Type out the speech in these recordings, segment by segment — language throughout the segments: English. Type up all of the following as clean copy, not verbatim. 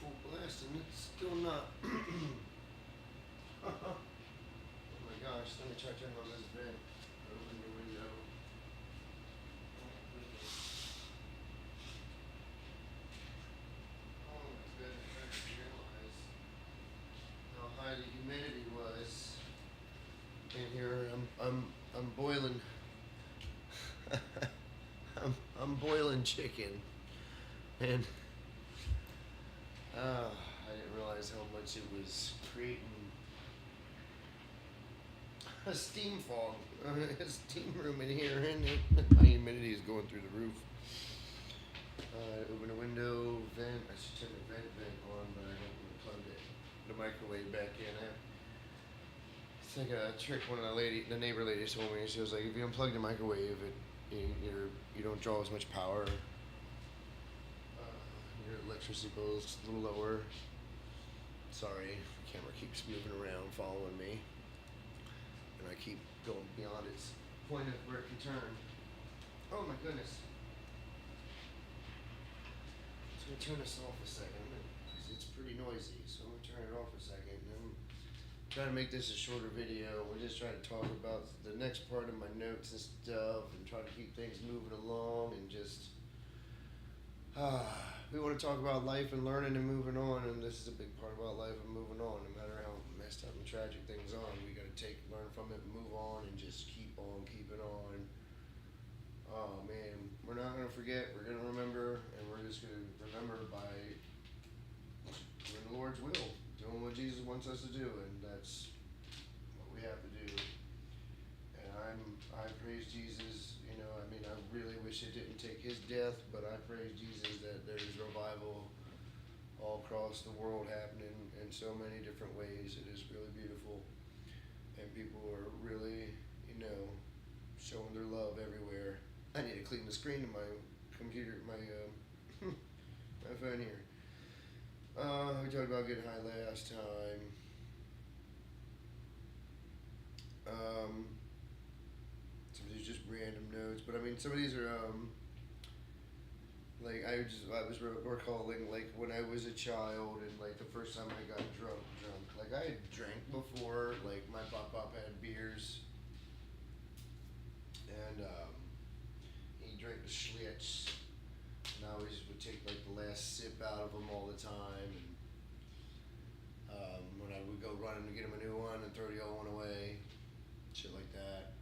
full blast and it's still not. Oh my gosh, let me try turning on this vent. Open the window. Oh goodness. Oh my goodness, I didn't realize how high the humidity was. And here I'm boiling. I'm boiling chicken, and I didn't realize how much it was creating a steam fog, a steam room in here, and my humidity is going through the roof. Open a window, vent. I should turn the vent on, but I haven't plugged it. The microwave back in. It's like a trick one of the neighbor ladies told me. She was like, if you unplug the microwave, you don't draw as much power. Your electricity bill is a little lower. Sorry, the camera keeps moving around, following me, and I keep going beyond its point of where it can turn. Oh my goodness. I'm gonna turn this off a second because it's pretty noisy. So I'm gonna turn it off a second. And I'm trying to make this a shorter video. We're just trying to talk about the next part of my notes and stuff, and try to keep things moving along, and just we want to talk about life and learning and moving on. And this is a big part about life and moving on. No matter how messed up and tragic things are, we gotta learn from it, and move on, and just keep on keeping on. Oh man, we're not gonna forget. We're gonna remember, and we're just gonna remember by doing the Lord's will, doing what Jesus wants us to do, and that's what we have to do. And I praise Jesus. You know, I mean, I really wish it didn't take His death, but I praise Jesus that there's revival all across the world happening in so many different ways. It is really beautiful, and people are really, showing their love everywhere. I need to clean the screen of my computer, my my phone here. We talked about getting high last time. Some of these just random notes, but I mean, some of these are like I was recalling like when I was a child, and like the first time I got drunk. Like I had drank before, like my pop had beers, and he drank the Schlitz, and I always would take like the last sip out of them all the time. And when I would go running to get him a new one and throw the old one away, shit like that.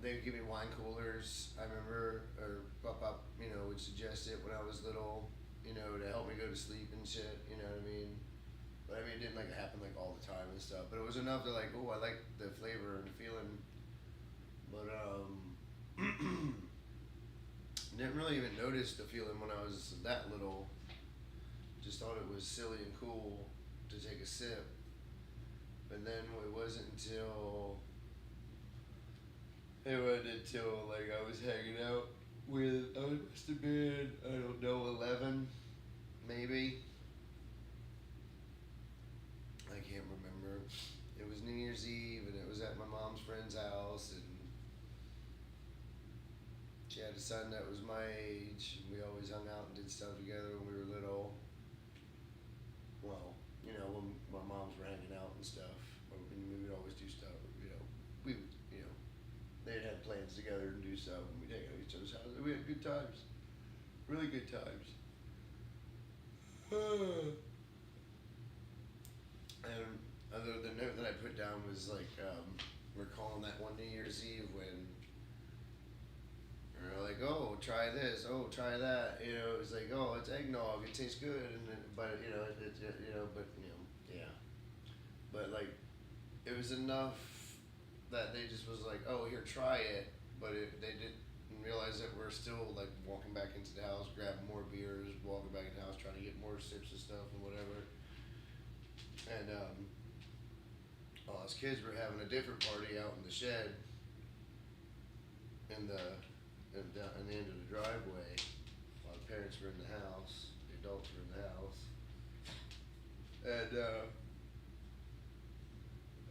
They would give me wine coolers. I remember, or Pop, would suggest it when I was little, to help me go to sleep and shit. You know what I mean? But I mean, it didn't like happen like all the time and stuff. But it was enough to like, oh, I like the flavor and the feeling. But didn't really even notice the feeling when I was that little. Just thought it was silly and cool to take a sip. But then it wasn't until like I was hanging out with, I must have been, I don't know, 11 maybe. I can't remember. It was New Year's Eve, and it was at my mom's friend's house, and she had a son that was my age, and we always hung out and did stuff together when we were little. Well, when my moms were hanging out and stuff, we would always do stuff. We would, they'd had plans together and do stuff, and we'd hang out at each other's houses. We had good times, really good times. And the note that I put down was like recalling that one New Year's Eve when we were like, oh, try this, oh, try that. It was like, oh, it's eggnog, it tastes good, and then, but yeah. But like, it was enough that they just was like, oh, here, try it. But they didn't realize that we're still like walking back into the house, grabbing more beers, walking back in the house, trying to get more sips of stuff and whatever. And all us kids were having a different party out in the shed, in the end of the driveway, while the parents were in the house, the adults were in the house. And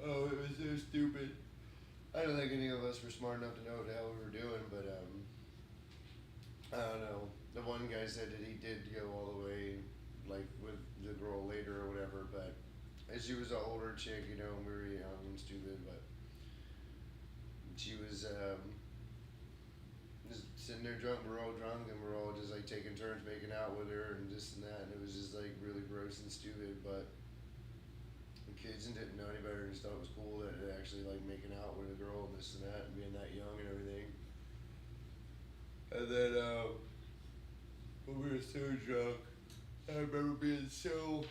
oh, it was so stupid. I don't think any of us were smart enough to know what the hell we were doing, but I don't know. the one guy said that he did go all the way, like with the girl later or whatever, but she was an older chick, you know, and we were young and stupid, but she was just sitting there drunk. We're all drunk, and we're all just like taking turns making out with her and this and that, and it was just like really gross and stupid. But the kids didn't know any better and just thought it was cool that it actually like making out with a girl and this and that, and being that young and everything. And then when we were so drunk, I remember being so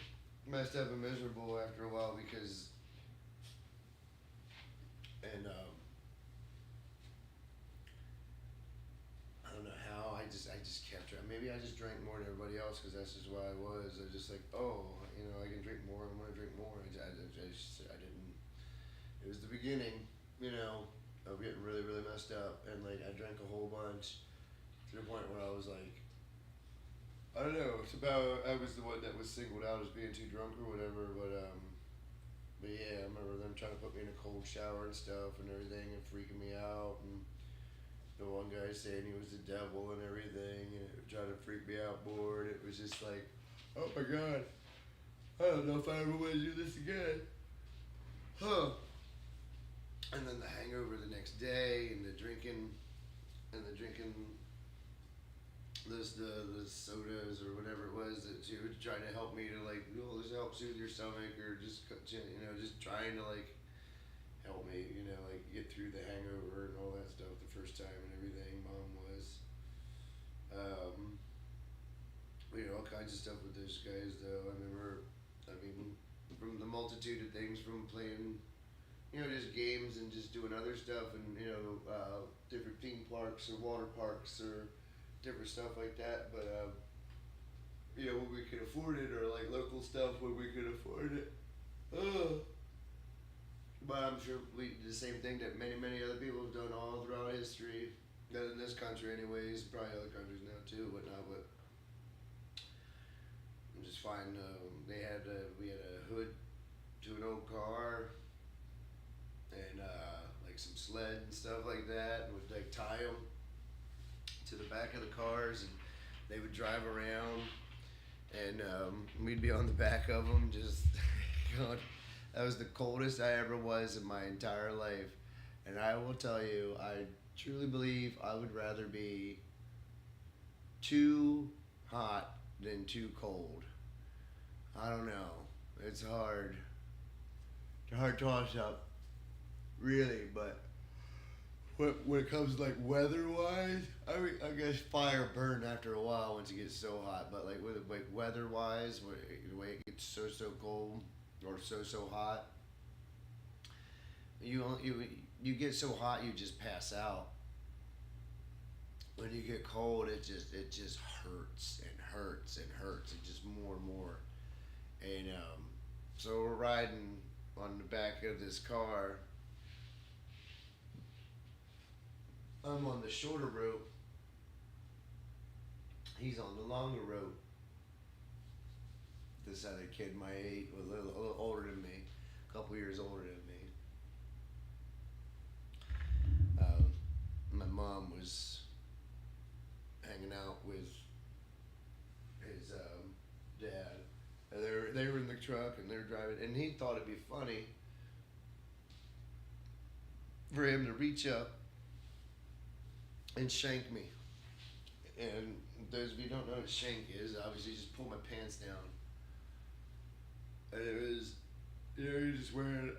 messed up and miserable after a while because, and I don't know how I just kept trying. Maybe I just drank more than everybody else because that's just why I was. I was just like, oh, you know, I can drink more. I'm gonna drink more. I didn't. It was the beginning, you know, of getting really really messed up, and like I drank a whole bunch to the point where I was like, I don't know. It's about I was the one that was singled out as being too drunk or whatever, but yeah, I remember them trying to put me in a cold shower and stuff and everything and freaking me out and the one guy saying he was the devil and everything and it trying to freak me out more and it was just like, oh my god, I don't know if I ever want to do this again. Huh. And then the hangover the next day and the drinking the sodas or whatever it was that she was trying to help me to like, oh, this help soothe your stomach or just you know just trying to like help me, you know, like get through the hangover and all that stuff the first time and everything. Mom was, um, you know, all kinds of stuff with those guys though. I remember, I mean, from the multitude of things from playing, you know, just games and just doing other stuff and you know, different theme parks or water parks or different stuff like that. But you know, when we could afford it or like local stuff when we could afford it. Ugh. But I'm sure we did the same thing that many other people have done all throughout history. Not in this country, anyways. Probably other countries now too, whatnot. But I'm just fine. We had a hood to an old car and like some sled and stuff like that, and would like tie them to the back of the cars, and they would drive around, and we'd be on the back of them, just going. That was the coldest I ever was in my entire life. And I will tell you, I truly believe I would rather be too hot than too cold. I don't know. It's hard. It's a hard toss up, really, but when it comes to like weather wise, I mean, I guess fire burn after a while once it gets so hot. But like with like weather wise, the way it gets so cold or so hot, you get so hot you just pass out. When you get cold, it just hurts and hurts and hurts, and just more and more. And so we're riding on the back of this car. I'm on the shorter rope. He's on the longer rope. This other kid my age, was a little older than me, a couple years older than me. My mom was hanging out with his dad. And they were in the truck and they were driving, and he thought it'd be funny for him to reach up and shank me. And those of you who don't know what shank is, obviously just pull my pants down. And it was, you know, you're just wearing,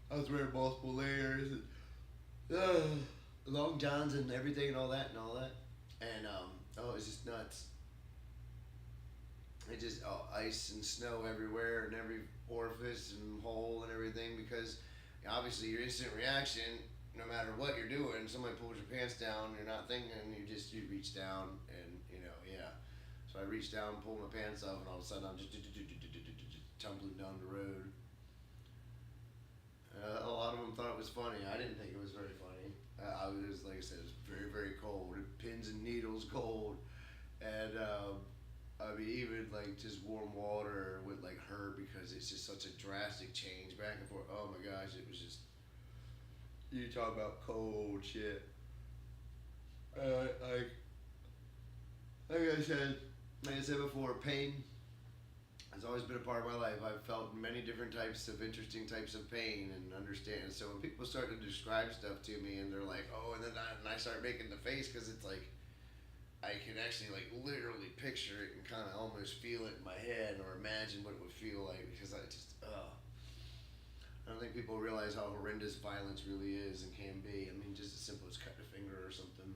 I was wearing multiple layers, and long johns and everything and all that. And oh, it was just nuts. It just ice and snow everywhere and every orifice and hole and everything because obviously your instant reaction, no matter what you're doing, somebody pulls your pants down, you're not thinking, you reach down and you know, yeah. So I reached down, pulled my pants off, and all of a sudden I'm just tumbling down the road. A lot of them thought it was funny. I didn't think it was very funny. I was, like I said, it was very cold. Pins and needles cold. And I mean, even like just warm water would like hurt because it's just such a drastic change back and forth. Oh my gosh, it was just, you talk about cold shit. Like like like I said before, pain has always been a part of my life. I've felt many different types of interesting types of pain and understand. So when people start to describe stuff to me and they're like, oh, and I start making the face because it's like I can actually like literally picture it and kind of almost feel it in my head or imagine what it would feel like because I just I don't think people realize how horrendous violence really is and can be. I mean, just as simple as cutting a finger or something.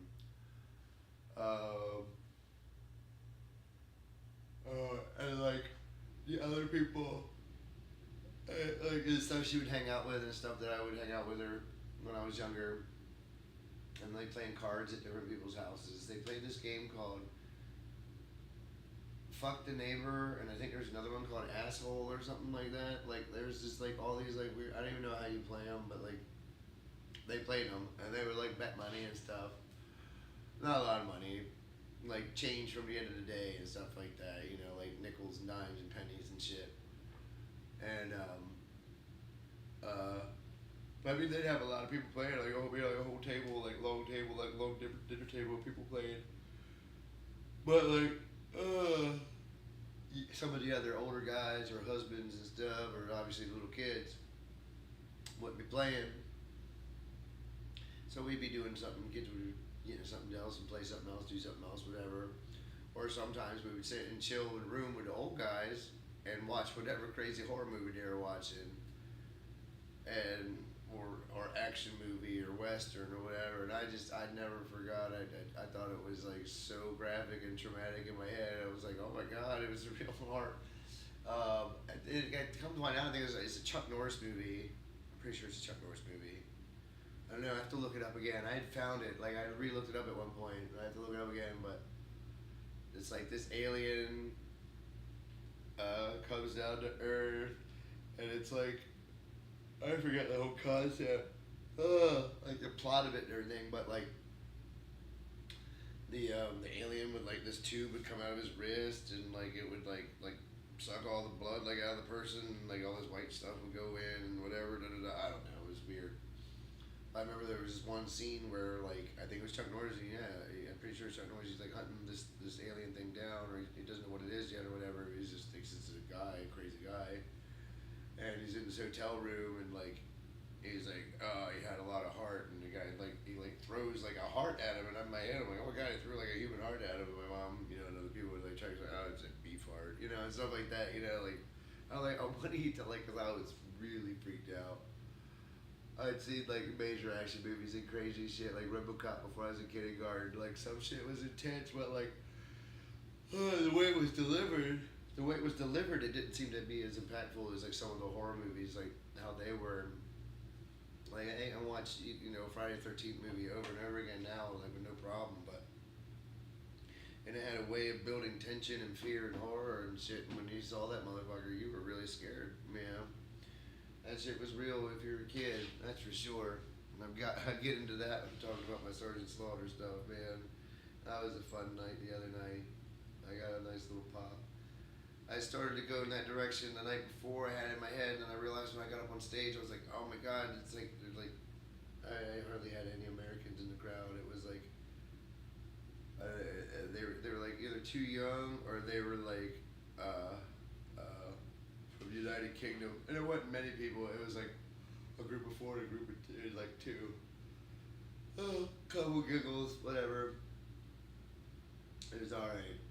Uh, and like the other people, like the stuff she would hang out with and stuff that I would hang out with her when I was younger, and like playing cards at different people's houses. They played this game called Fuck the Neighbor, and I think there's another one called Asshole or something like that. Like there's just like all these like weird. I don't even know how you play them, but like they played them and they would like bet money and stuff. Not a lot of money, like change from the end of the day and stuff like that. You know, like nickels and dimes and pennies and shit. And but I mean, they'd have a lot of people playing. Like, oh, be like a whole table, like long dinner table of people playing. But like, some of the other older guys or husbands and stuff, or obviously little kids, wouldn't be playing. So we'd be doing something. Kids would be getting something else and play something else, do something else, whatever. Or sometimes we would sit and chill in a room with the old guys and watch whatever crazy horror movie they were watching, and or action movie or western or whatever. And I never forgot. I thought it was like so graphic and traumatic in my head. I was like, oh my god, it was a real horror. It comes to mind now. I think it's a Chuck Norris movie. I'm pretty sure it's a Chuck Norris movie. I don't know. I have to look it up again. I had found it. Like I re-looked it up at one point. I have to look it up again, but it's like this alien comes down to Earth, and it's like I forget the whole concept. Like the plot of it and everything, but like the alien would like this tube would come out of his wrist and like it would like suck all the blood like out of the person and like all this white stuff would go in and whatever. Da, da, da. I don't know. It was weird. I remember there was this one scene where like I think it was Chuck Norris. I'm pretty sure it's Chuck Norris. He's like hunting this alien thing down, or he doesn't know what it is yet, or whatever. He just thinks it's a guy, a crazy guy, and he's in this hotel room, and like he's like, oh, he had a lot of heart, and the guy like he like throws like a heart at him, and in my head I'm like, oh my god, he threw like a human heart at him. And my mom, and other people would like try to say, oh, it's a beef heart, and stuff like that, like I'm like, I want to eat that, like, because I was really freaked out. I'd seen like major action movies and crazy shit like RoboCop before I was in kindergarten. Like some shit was intense, but like the way it was delivered, it didn't seem to be as impactful as like some of the horror movies, like how they were. Like I can watch Friday the 13th movie over and over again now, like with no problem, but and it had a way of building tension and fear and horror and shit. And when you saw that motherfucker, you were really scared, man. That shit was real if you're a kid, that's for sure. And I get into that. I'm talking about my Sergeant Slaughter stuff, man. That was a fun night the other night. I got a nice little pop. I started to go in that direction the night before. I had it in my head, and I realized when I got up on stage, I was like, oh my god, it's like, I hardly had any Americans in the crowd. It was like, they were like either too young or they were like, from the United Kingdom, and it wasn't many people. It was like a group of four and a group of two, like two. Couple giggles, whatever. It was alright.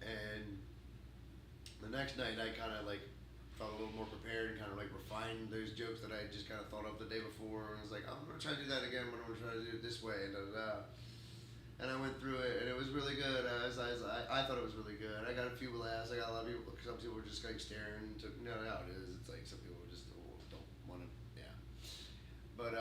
And the next night, I kind of like felt a little more prepared and kind of like refined those jokes that I just kind of thought of the day before. And I was like, I'm gonna try to do that again, but I'm gonna try to do it this way, and da da da. And I went through it, and it was really good. I thought it was really good. I got a few laughs. I got a lot of people. Some people were just like staring. No, it is. It's like some people just don't want to. Yeah. But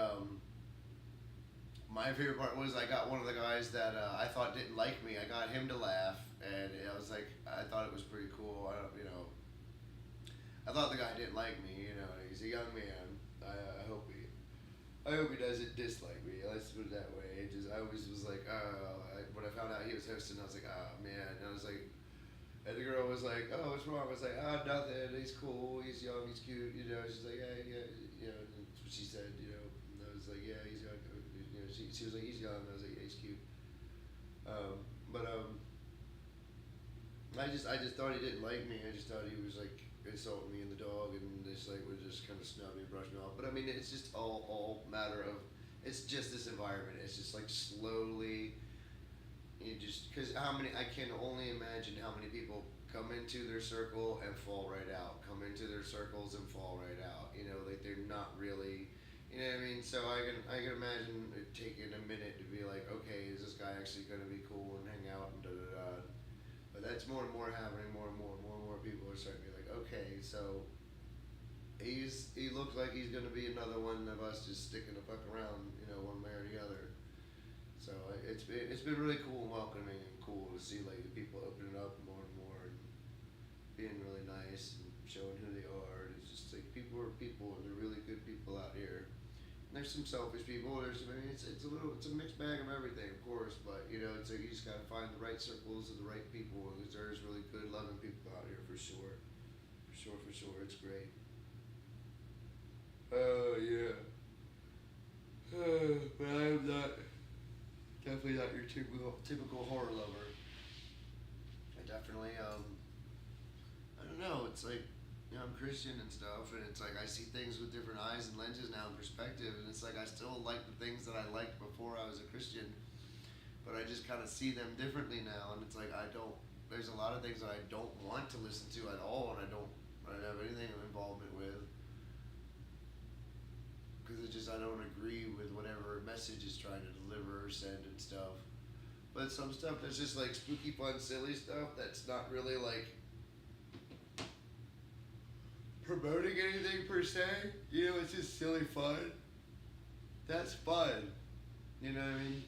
my favorite part was I got one of the guys that I thought didn't like me. I got him to laugh, and I was like, I thought it was pretty cool. I thought the guy didn't like me. He's a young man. I hope he doesn't dislike me. Let's put it that way. I always was like, when I found out he was hosting, I was like, oh man. And I was like, and the girl was like, oh, what's wrong? I was like, oh, nothing. He's cool. He's young. He's cute. She's like, yeah. That's what she said. And I was like, yeah, he's young. She was like, he's young. I was like, yeah, he's cute. But I just thought he didn't like me. I just thought he was like insulting me and the dog, and just like would just kind of snub me and brush me off. But I mean, it's just all matter of. It's just this environment. It's just like slowly. You just because how many I can only imagine how many people come into their circle and fall right out. Come into their circles and fall right out. You know, like they're not really. You know what I mean? So I can imagine it taking a minute to be like, okay, is this guy actually going to be cool and hang out and da da da. But that's more and more happening. More people are starting to be like, okay, so he looks like he's going to be another one of us just sticking the fuck around, you know, one way or the other. So it's been really cool and welcoming and cool to see like the people opening up more and more and being really nice and showing who they are. And it's just like people are people and they're really good people out here. And there's some selfish people. It's a mixed bag of everything, of course. But you know, it's like you just gotta find the right circles and the right people. Because there's really good, loving people out here for sure. For sure, it's great. Oh yeah. But I am not definitely not your typical horror lover. I definitely I don't know. It's like I'm Christian and stuff, and it's like I see things with different eyes and lenses now and perspective, and it's like I still like the things that I liked before I was a Christian, but I just kind of see them differently now, and it's like I don't. There's a lot of things that I don't want to listen to at all, and I don't have anything involvement with because it's just I don't agree with whatever message is trying to deliver or send and stuff. But some stuff that's just like spooky, fun, silly stuff that's not really like promoting anything per se. You know, it's just silly fun. That's fun. You know what I mean?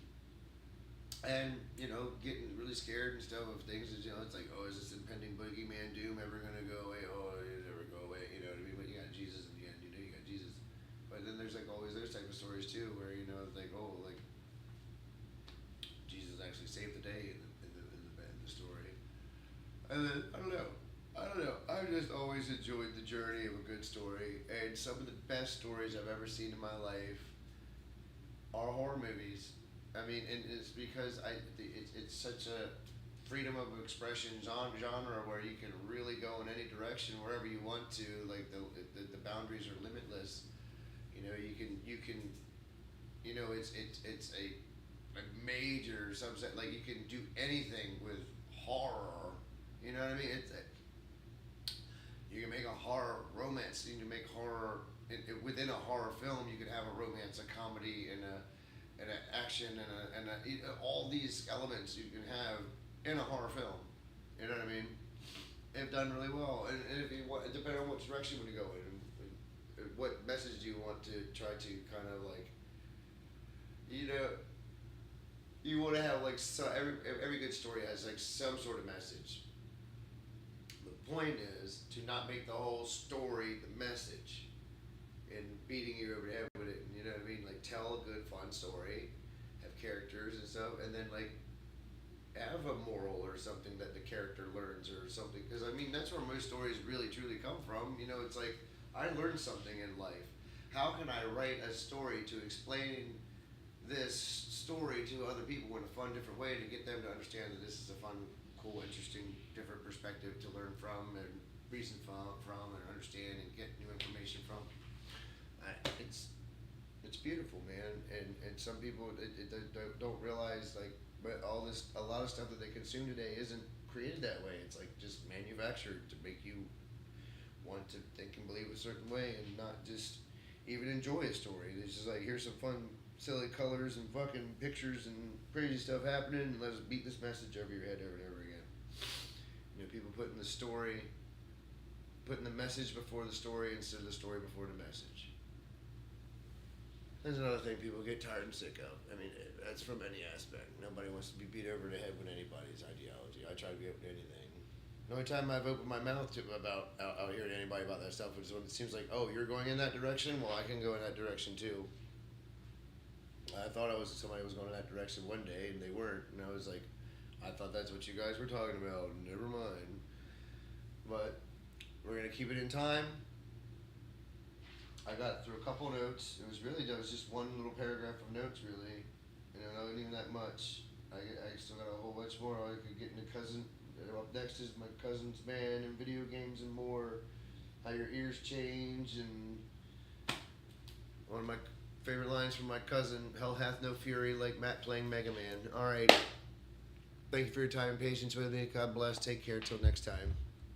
And, you know, getting really scared and stuff of things is, you know, it's like, oh, is this impending boogeyman doom ever gonna go away? Oh, it never go away, you know what I mean? But you got Jesus in the end, you know, you got Jesus. But then there's like always those type of stories too, where, you know, it's like, oh, like, Jesus actually saved the day in the story. And then, I don't know. I've just always enjoyed the journey of a good story, and some of the best stories I've ever seen in my life are horror movies. I mean, and it's because it's such a freedom of expression genre where you can really go in any direction wherever you want to. Like the boundaries are limitless. You know, you can it's a major subset. Like you can do anything with horror. You know what I mean? You can make a horror romance. You can make horror within a horror film. You can have a romance, a comedy, and an action, all these elements you can have in a horror film. You know what I mean? They've done really well, and if you want, depending on what direction you want to go in, and what message do you want to try to kind of like, you know, you want to have like every good story has like some sort of message. The point is to not make the whole story the message and beating you over the head with it. And you know what I mean? Like tell a good fun story, have characters and stuff, and then like have a moral or something that the character learns or something. Because I mean that's where most stories really truly come from. You know, it's like I learned something in life. How can I write a story to explain this story to other people in a fun, different way to get them to understand that this is a fun, cool, interesting, different perspective to learn from and reason from and understand and get new information from. It's beautiful, man, and some people they don't realize like, but a lot of stuff that they consume today isn't created that way. It's like just manufactured to make you want to think and believe a certain way and not just even enjoy a story. It's just like here's some fun, silly colors and fucking pictures and crazy stuff happening, and let's beat this message over your head over and over again. You know, people putting the message before the story instead of the story before the message. There's another thing people get tired and sick of. I mean, that's from any aspect. Nobody wants to be beat over the head with anybody's ideology. I try to be open to anything. The only time I've opened my mouth to about out here to anybody about that stuff is when it seems like, oh, you're going in that direction? Well, I can go in that direction too. I thought somebody was going in that direction one day, and they weren't. And I was like, I thought that's what you guys were talking about. Never mind. But we're gonna keep it in time. I got through a couple notes. It was just one little paragraph of notes, really. You know, not even that much. I still got a whole bunch more I could get into And up next is my cousin's band and video games and more. How your ears change, and one of my favorite lines from my cousin: "Hell hath no fury like Matt playing Mega Man." All right. Thank you for your time and patience with me. God bless. Take care. Till next time.